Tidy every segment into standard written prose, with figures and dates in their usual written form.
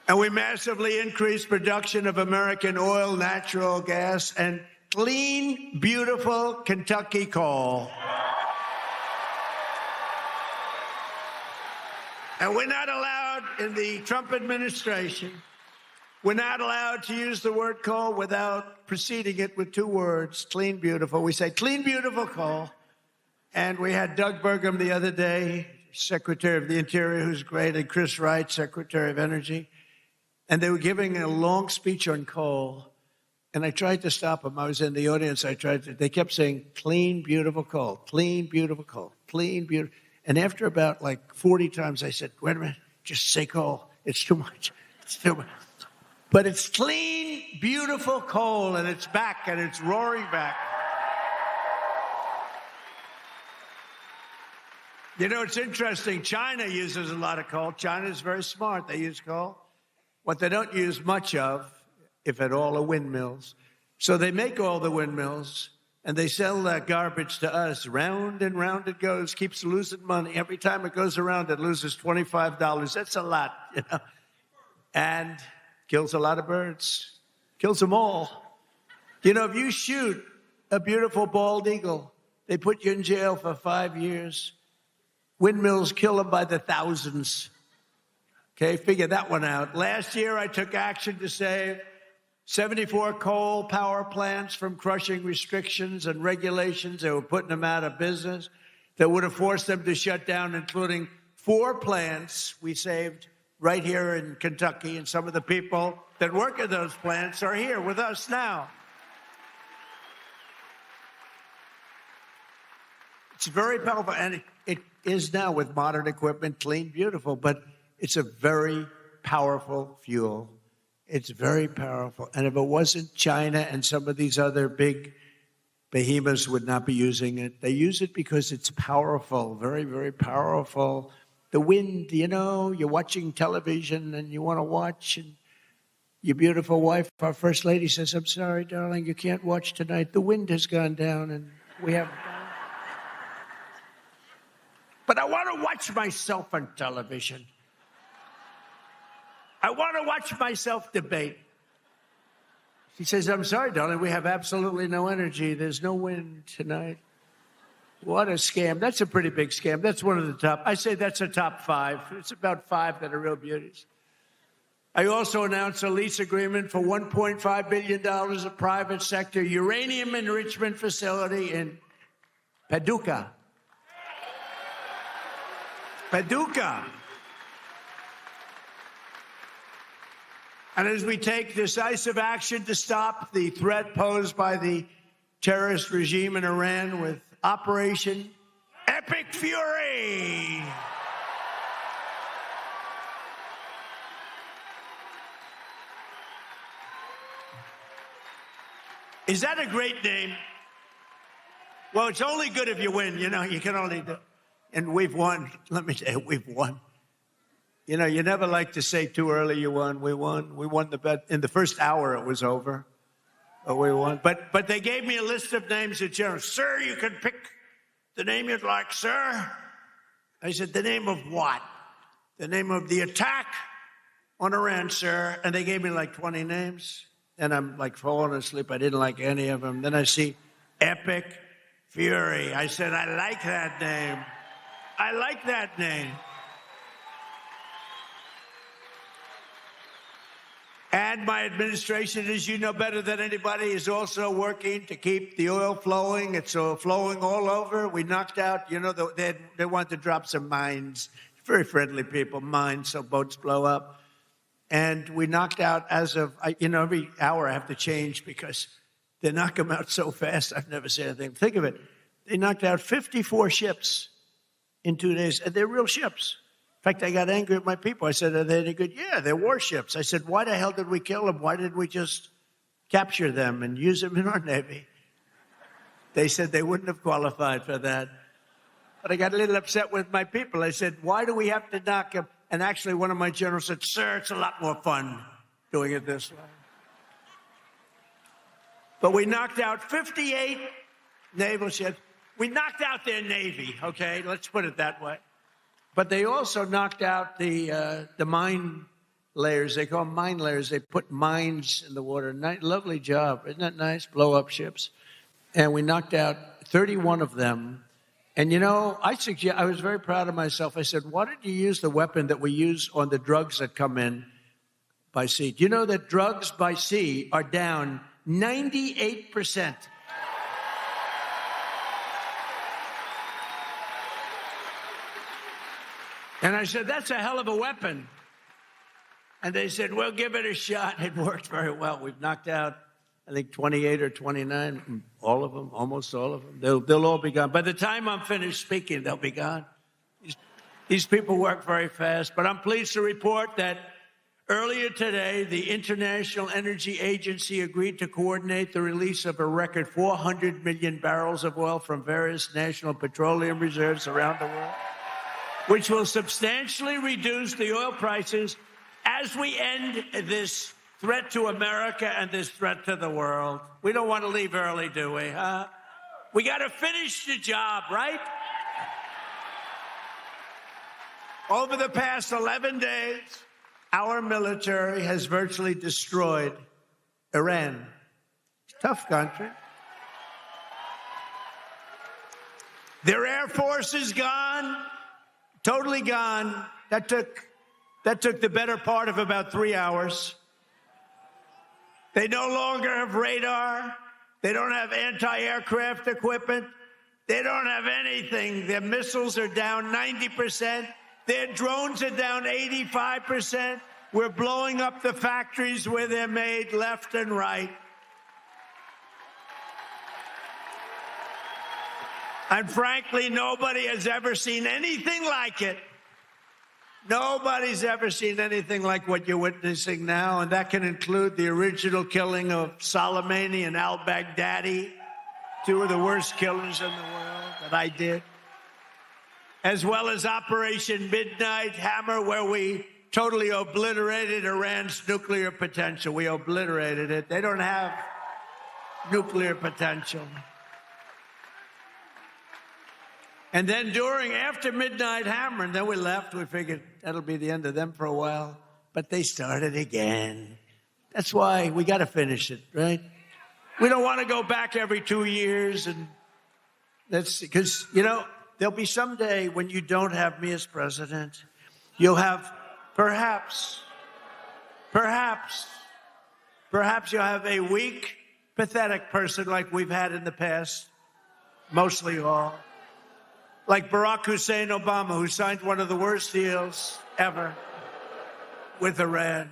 And we massively increased production of American oil, natural gas, and clean, beautiful Kentucky coal. And we're not allowed in the Trump administration, we're not allowed to use the word coal without preceding it with two words, clean, beautiful. We say clean, beautiful coal. And we had Doug Burgum the other day, Secretary of the Interior, who's great, and Chris Wright, Secretary of Energy. And they were giving a long speech on coal. And I tried to stop them. I was in the audience. They kept saying, clean, beautiful coal, clean, beautiful coal, clean, beautiful. And after about like 40 times, I said, wait a minute, just say coal. It's too much. It's too much. But it's clean, beautiful coal, and it's back, and it's roaring back. You know, it's interesting. China uses a lot of coal. China's very smart. They use coal. What they don't use much of, if at all, are windmills. So they make all the windmills, and they sell that garbage to us. Round and round it goes, keeps losing money. Every time it goes around, it loses $25. That's a lot, you know. And kills a lot of birds. Kills them all. You know, if you shoot a beautiful bald eagle, they put you in jail for 5 years. Windmills kill them by the thousands. Okay, figure that one out. Last year, I took action to save 74 coal power plants from crushing restrictions and regulations that were putting them out of business, that would have forced them to shut down, including 4 plants we saved right here in Kentucky. And some of the people that work at those plants are here with us now. It's very powerful, and it is now with modern equipment, clean, beautiful, but it's a very powerful fuel. It's very powerful. And if it wasn't, China and some of these other big behemoths would not be using it. They use it because it's powerful, very, very powerful. The wind, you know, you're watching television and you want to watch, and your beautiful wife, our First Lady, says, I'm sorry, darling, you can't watch tonight. The wind has gone down and we have... But I want to watch myself on television. I want to watch myself debate. She says, I'm sorry, darling, we have absolutely no energy. There's no wind tonight. What a scam. That's a pretty big scam. That's one of the top. I say that's a top 5. It's about 5 that are real beauties. I also announced a lease agreement for $1.5 billion of private sector uranium enrichment facility in Paducah. Paducah. And as we take decisive action to stop the threat posed by the terrorist regime in Iran with Operation Epic Fury. Is that a great name? Well, it's only good if you win. You know, you can only do. And we've won. Let me tell you, we've won. You know, you never like to say too early you won. We won. We won the bet. In the first hour, it was over. But we won. But they gave me a list of names at General. Sir, you can pick the name you'd like, sir. I said, the name of what? The name of the attack on Iran, sir. And they gave me like 20 names. And I'm like falling asleep. I didn't like any of them. Then I see Epic Fury. I said, I like that name. I like that name. And my administration, as you know better than anybody, is also working to keep the oil flowing. It's flowing all over. We knocked out, you know, they want to drop some mines. Very friendly people, mines, so boats blow up. And we knocked out as of, you know, every hour I have to change because they knock them out so fast. I've never seen anything. Think of it. They knocked out 54 ships in 2 days, and they're real ships. In fact, I got angry at my people. I said, are they any good? Yeah, they're warships. I said, why the hell did we kill them? Why didn't we just capture them and use them in our Navy? They said they wouldn't have qualified for that. But I got a little upset with my people. I said, why do we have to knock them? And actually, one of my generals said, sir, it's a lot more fun doing it this way. But we knocked out 58 naval ships. We knocked out their Navy, okay? Let's put it that way. But they also knocked out the mine layers. They call them mine layers. They put mines in the water. Lovely job. Isn't that nice? Blow up ships. And we knocked out 31 of them. And, I was very proud of myself. I said, why did you use the weapon that we use on the drugs that come in by sea? Do you know that drugs by sea are down 98%? And I said, that's a hell of a weapon. And they said, well, give it a shot. It worked very well. We've knocked out, I think, 28 or 29, all of them, almost all of them. They'll all be gone. By the time I'm finished speaking, they'll be gone. These people work very fast. But I'm pleased to report that earlier today, the International Energy Agency agreed to coordinate the release of a record 400 million barrels of oil from various national petroleum reserves around the world, which will substantially reduce the oil prices as we end this threat to America and this threat to the world. We don't want to leave early, do we, huh? We got to finish the job, right? Over the past 11 days, our military has virtually destroyed Iran. Tough country. Their Air Force is gone, totally gone. That took the better part of about 3 hours. They no longer have radar. They don't have anti-aircraft equipment. They don't have anything. Their missiles are down 90%. Their drones are down 85%. We're blowing up the factories where they're made left and right. And frankly, nobody has ever seen anything like it. Nobody's ever seen anything like what you're witnessing now, and that can include the original killing of Soleimani and al-Baghdadi, two of the worst killers in the world that I did, as well as Operation Midnight Hammer, where we totally obliterated Iran's nuclear potential. We obliterated it. They don't have nuclear potential. And then after Midnight Hammer, and then we left, we figured that'll be the end of them for a while. But they started again. That's why we got to finish it, right? We don't want to go back every 2 years. And that's because, there'll be some day when you don't have me as president. You'll have perhaps you'll have a weak, pathetic person like we've had in the past, mostly all. Like Barack Hussein Obama, who signed one of the worst deals ever with Iran,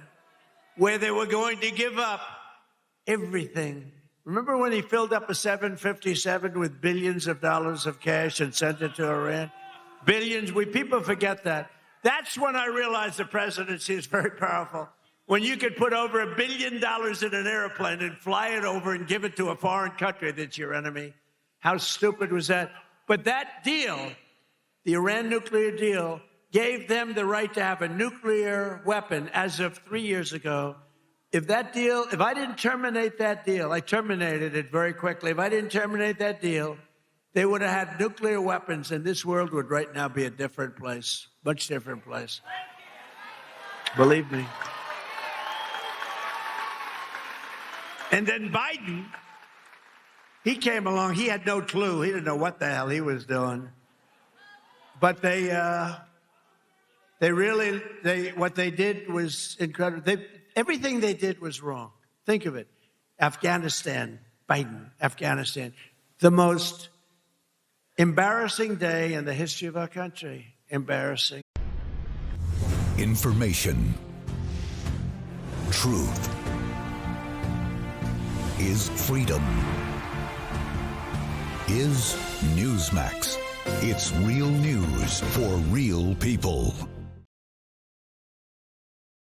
where they were going to give up everything. Remember when he filled up a 757 with billions of dollars of cash and sent it to Iran? Billions. People forget that. That's when I realized the presidency is very powerful. When you could put over $1 billion in an airplane and fly it over and give it to a foreign country that's your enemy. How stupid was that? But that deal, the Iran nuclear deal, gave them the right to have a nuclear weapon as of 3 years ago. If I didn't terminate that deal, I terminated it very quickly. If I didn't terminate that deal, they would have had nuclear weapons, and this world would right now be a different place, much different place. Believe me. And then Biden, he came along. He had no clue. He didn't know what the hell he was doing. But what they did was incredible. Everything they did was wrong. Think of it. Afghanistan, the most embarrassing day in the history of our country. Embarrassing. Information. Truth. Is freedom. Is Newsmax. It's real news for real people.